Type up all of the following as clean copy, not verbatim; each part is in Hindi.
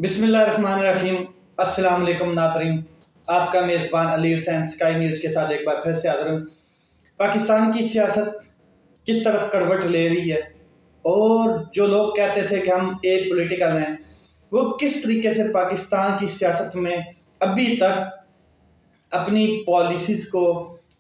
बिस्मिल्लाहिर्रहमानिर्रहीम। अस्सलाम वालेकुम नाज़रीन, आपका मेज़बान अली हुसैन स्काई न्यूज़ के साथ एक बार फिर से हाज़िर हूँ। पाकिस्तान की सियासत किस तरफ करवट ले रही है और जो लोग कहते थे कि हम एक पॉलिटिकल हैं, वो किस तरीके से पाकिस्तान की सियासत में अभी तक अपनी पॉलिसीज़ को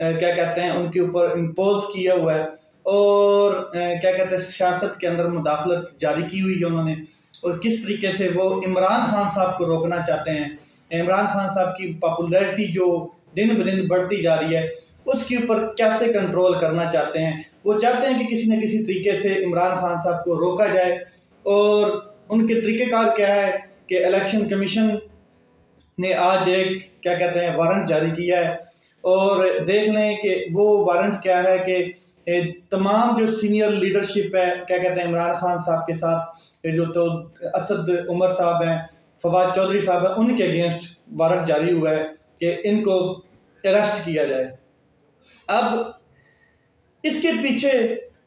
क्या कहते हैं उनके ऊपर इम्पोज किया हुआ है और क्या कहते हैं सियासत के अंदर मुदाखलत जारी की हुई है उन्होंने, और किस तरीके से वो इमरान खान साहब को रोकना चाहते हैं। इमरान खान साहब की पॉपुलैरिटी जो दिन ब दिन बढ़ती जा रही है, उसके ऊपर कैसे कंट्रोल करना चाहते हैं। वो चाहते हैं कि किसी न किसी तरीके से इमरान खान साहब को रोका जाए, और उनके तरीक़ेकार क्या है कि इलेक्शन कमीशन ने आज एक क्या कहते हैं वारंट जारी किया है, और देख लें कि वो वारंट क्या है कि तमाम जो सीनियर लीडरशिप है क्या कहते हैं इमरान खान साहब के साथ, जो तो असद उमर साहब हैं, फवाद चौधरी साहब हैं, उनके अगेंस्ट वारंट जारी हुआ है कि इनको अरेस्ट किया जाए। अब इसके पीछे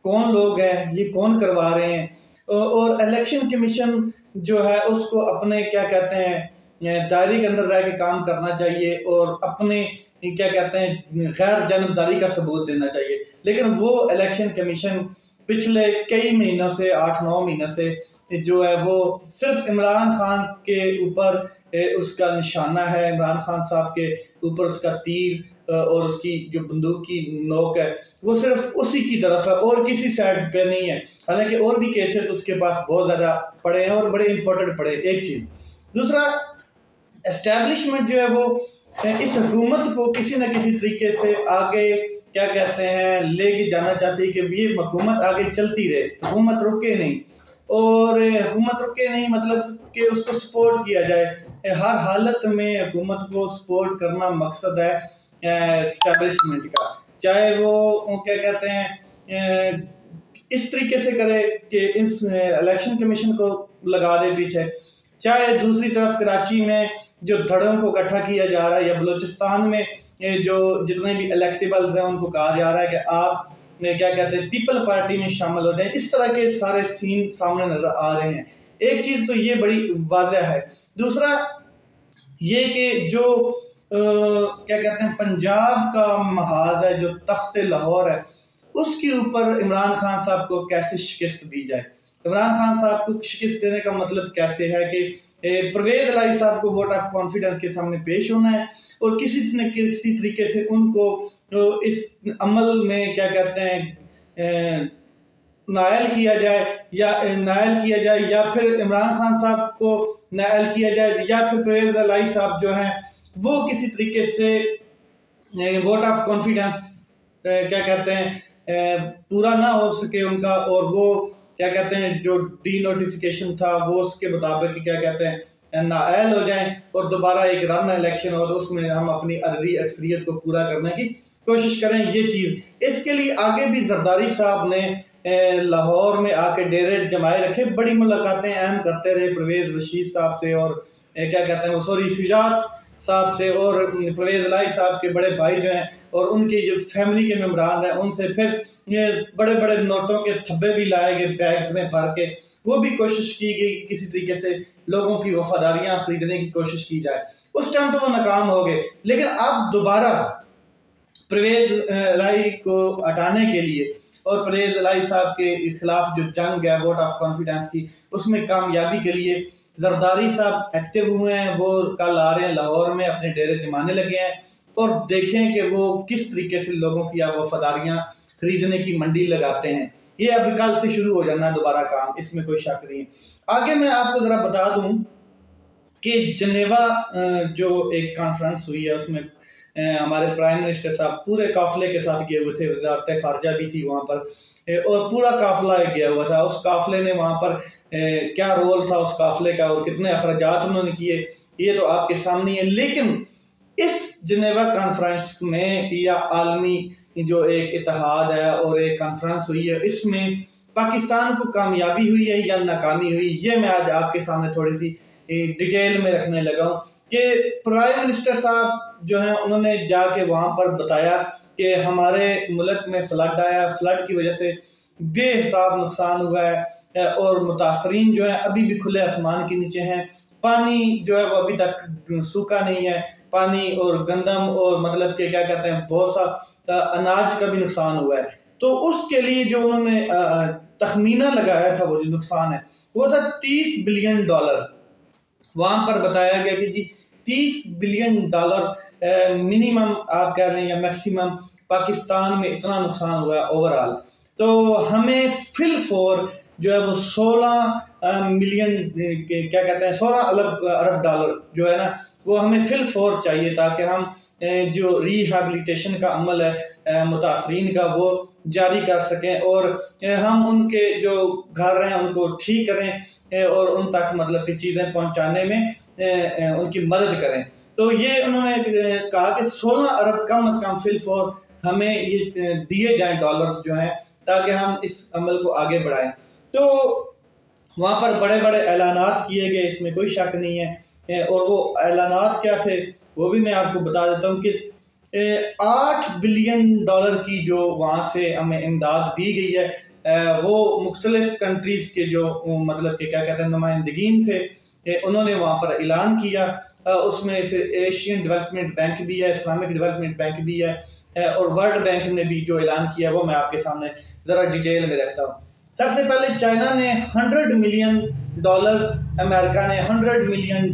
कौन लोग हैं, ये कौन करवा रहे हैं, और इलेक्शन कमीशन जो है उसको अपने क्या कहते हैं दायरे के अंदर रह के काम करना चाहिए और अपने क्या कहते हैं गैर जानबदारी का सबूत देना चाहिए। लेकिन वो इलेक्शन कमीशन पिछले कई महीनों से 8-9 महीनों से जो है वो सिर्फ इमरान खान के ऊपर उसका निशाना है, इमरान खान साहब के ऊपर उसका तीर और उसकी जो बंदूक की नोक है वो सिर्फ उसी की तरफ है और किसी साइड पे नहीं है। हालांकि और भी केसेस उसके पास बहुत ज़्यादा पड़े हैं और बड़े इंपॉर्टेंट पड़े। एक चीज़। दूसरा, एस्टेब्लिशमेंट जो है वो इस हुकूमत को किसी न किसी तरीके से आगे क्या कहते हैं लेके जाना चाहती है कि ये हुकूमत आगे चलती रहे, हुकूमत रुके नहीं। और हुकूमत रुके नहीं मतलब कि उसको सपोर्ट किया जाए, हर हालत में हुकूमत को सपोर्ट करना मकसद है एस्टेब्लिशमेंट का। चाहे वो क्या कहते हैं इस तरीके से करे कि इस इलेक्शन कमीशन को लगा दे पीछे, चाहे दूसरी तरफ कराची में जो धड़ों को इकट्ठा किया जा रहा है या बलूचिस्तान में जो जितने भी इलेक्टेबल्स हैं उनको कहा जा रहा है कि आप क्या कहते हैं पीपल पार्टी में शामिल हो जाएं। इस तरह के सारे सीन सामने नजर आ रहे हैं। एक चीज़ तो ये बड़ी वाज़ह है। दूसरा ये कि जो क्या कहते हैं पंजाब का महाज है, जो तख्त लाहौर है, उसके ऊपर इमरान खान साहब को कैसे शिकस्त दी जाए। इमरान खान साहब को शिकस्त देने का मतलब कैसे है कि परवेज इलाही साहब को वोट ऑफ कॉन्फिडेंस के सामने पेश होना है और किसी न किसी तरीके से उनको इस अमल में क्या कहते हैं नायल किया जाए या फिर इमरान खान साहब को नायल किया जाए, या फिर परवेज इलाही साहब जो हैं वो किसी तरीके से वोट ऑफ कॉन्फिडेंस क्या कहते हैं पूरा ना हो सके उनका, और वो क्या कहते हैं जो डी नोटिफिकेशन था वो उसके मुताबिक क्या कहते हैं नाअहल हो जाएं और दोबारा एक रन इलेक्शन हो तो उसमें हम अपनी अददी अक्सरियत को पूरा करने की कोशिश करें। ये चीज़ इसके लिए आगे भी जरदारी साहब ने लाहौर में आके डेरे जमाए रखे, बड़ी मुलाकातें अहम करते रहे परवेज रशीद साहब से और क्या कहते हैं सॉरी शुजात साहब से और परवेज इलाही साहब के बड़े भाई जो हैं और उनकी जो फैमिली के मेम्बरान हैं उनसे फिर ये बड़े बड़े नोटों के थब्बे भी लाए गए बैग्स में भर के। वो भी कोशिश की गई कि किसी तरीके से लोगों की वफादारियां खरीदने की कोशिश की जाए। उस टाइम तो वो नाकाम हो गए, लेकिन अब दोबारा परवेज इलाही को हटाने के लिए और परवेज इलाही साहब के खिलाफ जो जंग है वोट ऑफ कॉन्फिडेंस की, उसमें कामयाबी के लिए जरदारी साहब एक्टिव हुए हैं। वो कल आ रहे हैं लाहौर में, अपने डेरे जमाने लगे हैं और देखें कि वो किस तरीके से लोगों की वफादारियां खरीदने की मंडी लगाते हैं। ये अभी कल से शुरू हो जाना है दोबारा काम, इसमें कोई शक नहीं है। आगे मैं आपको जरा बता दूं कि जनेवा जो एक कॉन्फ्रेंस हुई है उसमें हमारे प्राइम मिनिस्टर साहब पूरे काफिले के साथ गए हुए थे, वजारत खारजा भी थी वहाँ पर और पूरा काफिला गया हुआ था। उस काफिले ने वहाँ पर क्या रोल था उस काफिले का और कितने अखराजात उन्होंने किए ये तो आपके सामने है। लेकिन इस जनेवा कॉन्फ्रेंस में या आलमी जो एक इत्तेहाद है और एक कॉन्फ्रेंस हुई है, इसमें पाकिस्तान को कामयाबी हुई है या नाकामी हुई, ये मैं आज आपके सामने थोड़ी सी डिटेल में रखने लगा हूँ कि प्राइम मिनिस्टर साहब जो हैं उन्होंने जाके वहाँ पर बताया कि हमारे मुल्क में फ्लड आया, फ्लड की वजह से बेहिसाब नुकसान हुआ है और मुतासरीन जो है अभी भी खुले आसमान के नीचे हैं। पानी जो है वो अभी तक सूखा नहीं है, पानी और गंदम और मतलब कि क्या कहते हैं बहुत सा अनाज का भी नुकसान हुआ है। तो उसके लिए जो उन्होंने तखमीना लगाया था, वो जो नुकसान है वो था $30 बिलियन। वहां पर बताया गया कि जी $30 बिलियन मिनिमम आप कह रहे हैं या मैक्सिमम पाकिस्तान में इतना नुकसान हुआ है ओवरऑल। तो हमें फिल फोर जो है वो 16 मिलियन क्या कहते हैं 16 अरब डॉलर जो है ना वो हमें फिल फोर चाहिए, ताकि हम जो रिहैबिलिटेशन का अमल है मुतासरीन का वो जारी कर सकें और हम उनके जो घर हैं उनको ठीक करें और उन तक मतलब कि चीज़ें पहुंचाने में उनकी मदद करें। तो ये उन्होंने कहा कि 16 अरब कम अज़ कम फिल फोर हमें ये दिए जाएं डॉलर्स जो हैं, ताकि हम इस अमल को आगे बढ़ाएं। तो वहाँ पर बड़े बड़े ऐलानात किए गए, इसमें कोई शक नहीं है। और वो ऐलानात क्या थे वो भी मैं आपको बता देता हूँ कि $8 बिलियन की जो वहाँ से हमें इमदाद दी गई है, वो मुख्तलिफ कंट्रीज़ के जो मतलब कि क्या कहते हैं नुमाइंदगीन थे, उन्होंने वहाँ पर ऐलान किया। उसमें फिर एशियन डेवलपमेंट बैंक भी है, इस्लामिक डेवलपमेंट बैंक भी है और वर्ल्ड बैंक ने भी जो ऐलान किया वो मैं आपके सामने ज़रा डिटेल में रखता हूँ। सबसे पहले चाइना ने $100 मिलियन, अमेरिका ने $100 मिलियन,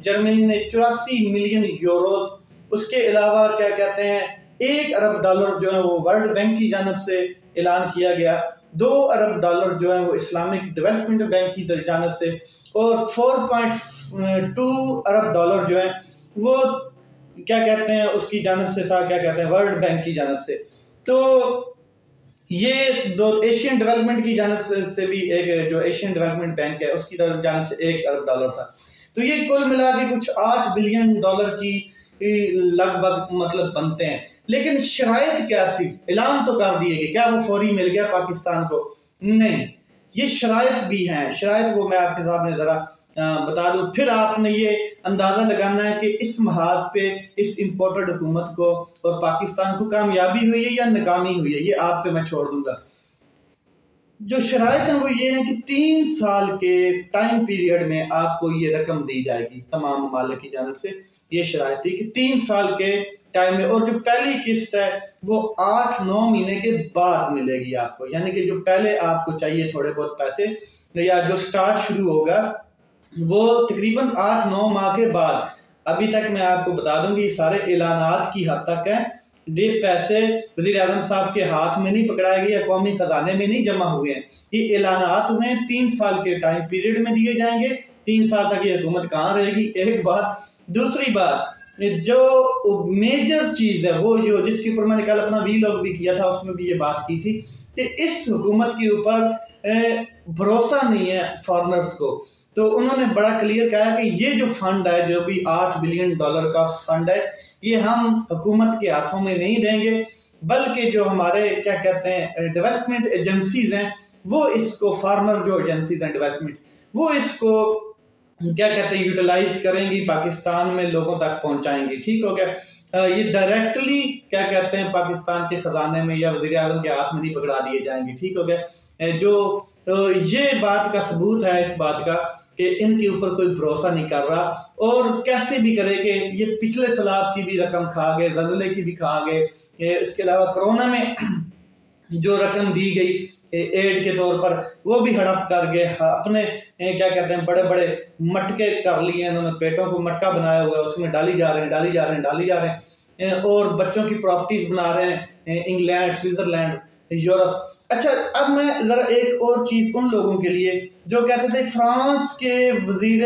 जर्मनी ने 84 मिलियन यूरोज, उसके अलावा क्या कहते हैं $1 अरब जो है वो वर्ल्ड बैंक की जानब से ऐलान किया गया, $2 अरब जो है वो इस्लामिक डेवलपमेंट बैंक की जानब से और $4.2 अरब जो है वो क्या कहते हैं उसकी जानब से था, क्या कहते हैं वर्ल्ड बैंक की जानब से। तो ये दो एशियन डेवलपमेंट की जानब से भी एक जो एशियन डेवलपमेंट बैंक है उसकी जानब से $1 अरब था। तो ये कुल मिला के कुछ $8 बिलियन की लगभग मतलब बनते हैं। लेकिन शराइत क्या थी? ऐलान तो कर दिए कि क्या वो फौरी मिल गया पाकिस्तान को? नहीं, ये शराइत भी हैं। शराइत वो मैं आपके सामने जरा बता दूं, फिर आपने ये अंदाजा लगाना है कि इस महाज पे इस इम्पोर्टेड हुकूमत को और पाकिस्तान को कामयाबी हुई है या नाकामी हुई है, ये आप पे मैं छोड़ दूंगा। जो शराइत है वो ये है कि 3 साल के टाइम पीरियड में आपको ये रकम दी जाएगी तमाम ममालिक की जानब से। ये शराइत थी कि 3 साल के टाइम में, और जो पहली किस्त है वो 8-9 महीने के बाद मिलेगी आपको, यानी कि जो पहले आपको चाहिए थोड़े बहुत पैसे या जो स्टार्ट शुरू होगा वो तकरीबन 8-9 माह के बाद। अभी तक मैं आपको बता दूं कि ये सारे ऐलानात की हद तक है, ये पैसे वज़ीर आज़म साहब के हाथ में नहीं पकड़ाए गए या कौमी खजाने में नहीं जमा हुए हैं। ये ऐलानात में 3 साल के टाइम पीरियड में दिए जाएंगे। 3 साल तक ये हुकूमत कहाँ रहेगी, एक बात। दूसरी बात, जो मेजर चीज़ है वो जो जिसके ऊपर मैंने कल अपना वीलॉग भी किया था उसमें भी ये बात की थी कि इस हुकूमत के ऊपर भरोसा नहीं है फॉरनर्स को। तो उन्होंने बड़ा क्लियर कहा कि ये जो फंड है, जो भी $8 बिलियन का फंड है, ये हम हुकूमत के हाथों में नहीं देंगे, बल्कि जो हमारे क्या कहते हैं डेवलपमेंट एजेंसीज हैं वो इसको, फॉरनर जो एजेंसीज हैं डेवलपमेंट, वो इसको क्या कहते हैं यूटिलाइज करेंगी, पाकिस्तान में लोगों तक पहुंचाएंगी। ठीक हो गया। ये डायरेक्टली क्या कहते हैं पाकिस्तान के खजाने में या वज़ीर आज़म के हाथ में नहीं पकड़ा दिए जाएंगे। ठीक हो गया। जो ये बात का सबूत है इस बात का कि इनके ऊपर कोई भरोसा नहीं कर रहा, और कैसे भी करे कि ये पिछले सलाब की भी रकम खा गए, ज़लज़ले की भी खा गए, इसके अलावा कोरोना में जो रकम दी गई एड के तौर पर वो भी हड़प कर गए। अपने क्या कहते हैं बड़े बड़े मटके कर लिए इन्होंने, पेटों को मटका बनाया हुआ है, उसमें डाली जा रहे हैं और बच्चों की प्रॉपर्टीज बना रहे हैं इंग्लैंड, स्विट्जरलैंड, यूरोप। अच्छा, अब मैं जरा एक और चीज उन लोगों के लिए जो कहते थे फ्रांस के वजीर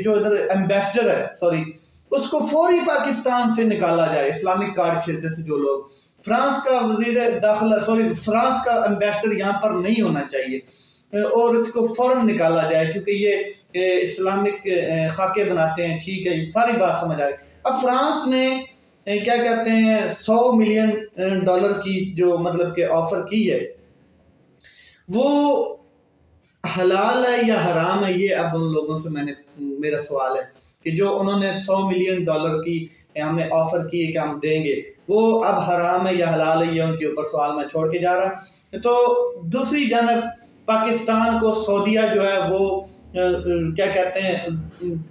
जो इधर एम्बेसडर है, सॉरी, उसको फौरी पाकिस्तान से निकाला जाए। इस्लामिक कार्ड खेलते थे जो लोग, फ्रांस का वजीर दाखिला, सॉरी, फ्रांस का एम्बेसडर यहाँ पर नहीं होना चाहिए और इसको फौरन निकाला जाए, क्योंकि ये इस्लामिक खाके बनाते हैं। ठीक है, सारी बात समझ आए। अब फ्रांस ने क्या कहते हैं $100 मिलियन की जो मतलब के ऑफर की है, वो हलाल है या हराम है, ये अब उन लोगों से मेरा सवाल है कि जो उन्होंने $100 मिलियन की हमें ऑफर की है कि हम देंगे, वो अब हराम है या हलाल है, ये उनके ऊपर सवाल मैं छोड़ के जा रहा। तो दूसरी जानब पाकिस्तान को सऊदीया जो है वो क्या कहते हैं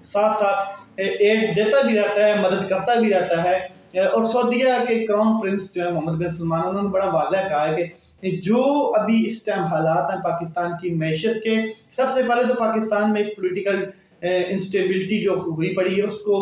साथ साथ एड देता भी रहता है, मदद करता भी रहता है। और सऊदीया के क्राउन प्रिंस जो है मोहम्मद बिन सलमान, उन्होंने बड़ा वाज़ह कहा है कि जो अभी इस टाइम हालात हैं पाकिस्तान की मैशत के, सबसे पहले तो पाकिस्तान में एक पॉलिटिकल इंस्टेबिलिटी जो हुई पड़ी है उसको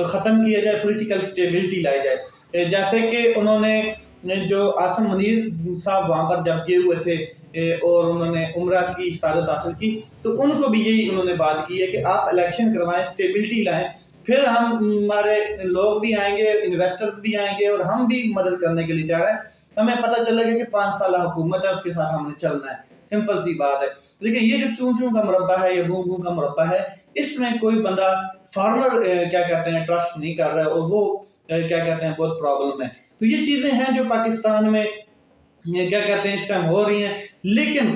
ख़त्म किया जाए, पॉलिटिकल स्टेबिलिटी लाई जाए। जैसे कि उन्होंने जो आसम मुनीर साहब वहाँ पर जब गए हुए थे और उन्होंने उम्रा की सआदत हासिल की, तो उनको भी यही उन्होंने बात की है कि आप इलेक्शन करवाएं, स्टेबिलिटी लाएं, फिर हम हमारे लोग भी आएंगे, इन्वेस्टर्स भी आएंगे और हम भी मदद करने के लिए तैयार हैं। हमें पता चलेगा कि 5 साल हुकूमत है, उसके साथ हमने चलना है, सिंपल सी बात है। देखिए ये जो चूं चूं का मुरब्बा है, ये बूं बूं का मुरब्बा है, इसमें कोई बंदा फार्मर क्या कहते हैं ट्रस्ट नहीं कर रहा है और वो क्या कहते हैं बहुत प्रॉब्लम है। तो ये चीजें हैं जो पाकिस्तान में ये क्या कहते हैं इस टाइम हो रही हैं। लेकिन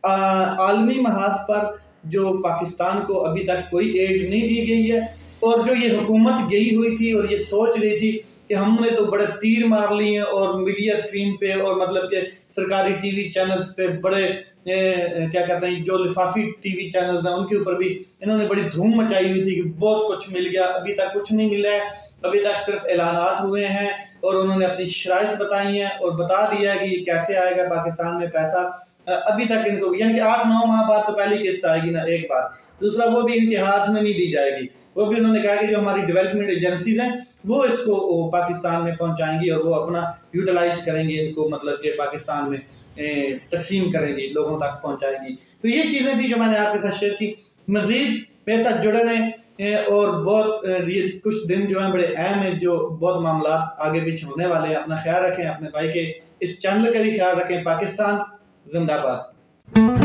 आलमी महाज पर जो पाकिस्तान को अभी तक कोई एड नहीं दी गई है, और जो ये हुकूमत गई हुई थी और ये सोच रही थी कि हमने तो बड़े तीर मार लिए हैं और मीडिया स्क्रीन पे और मतलब के सरकारी टीवी चैनल्स पे बड़े क्या कहते हैं जो लिफाफी टीवी चैनल्स हैं उनके ऊपर भी इन्होंने बड़ी धूम मचाई हुई थी कि बहुत कुछ मिल गया। अभी तक कुछ नहीं मिला है, अभी तक सिर्फ ऐलानात हुए हैं और उन्होंने अपनी शराइत बताई हैं और बता दिया है कि ये कैसे आएगा पाकिस्तान में पैसा। अभी तक इनको यानी कि 8-9 माह बाद तो पहली किस्त आएगी ना एक बार, दूसरा वो भी इनके हाथ में नहीं दी जाएगी। वो भी उन्होंने कहा कि जो हमारी डेवलपमेंट एजेंसीज हैं वो इसको पाकिस्तान में पहुंचाएंगी और वो अपना यूटिलाइज करेंगे, इनको मतलब कि पाकिस्तान में तकसीम करेंगी, लोगों तक पहुंचाएंगी। तो ये चीज़ें थी जो मैंने आपके साथ शेयर की। मज़ीद मेरे साथ जुड़े रहें और बहुत कुछ दिन जो हैं बड़े अहम हैं, जो बहुत मामला आगे पीछे होने वाले हैं। अपना ख्याल रखें, अपने भाई के इस चैनल का भी ख्याल रखें। पाकिस्तान जिंदाबाद।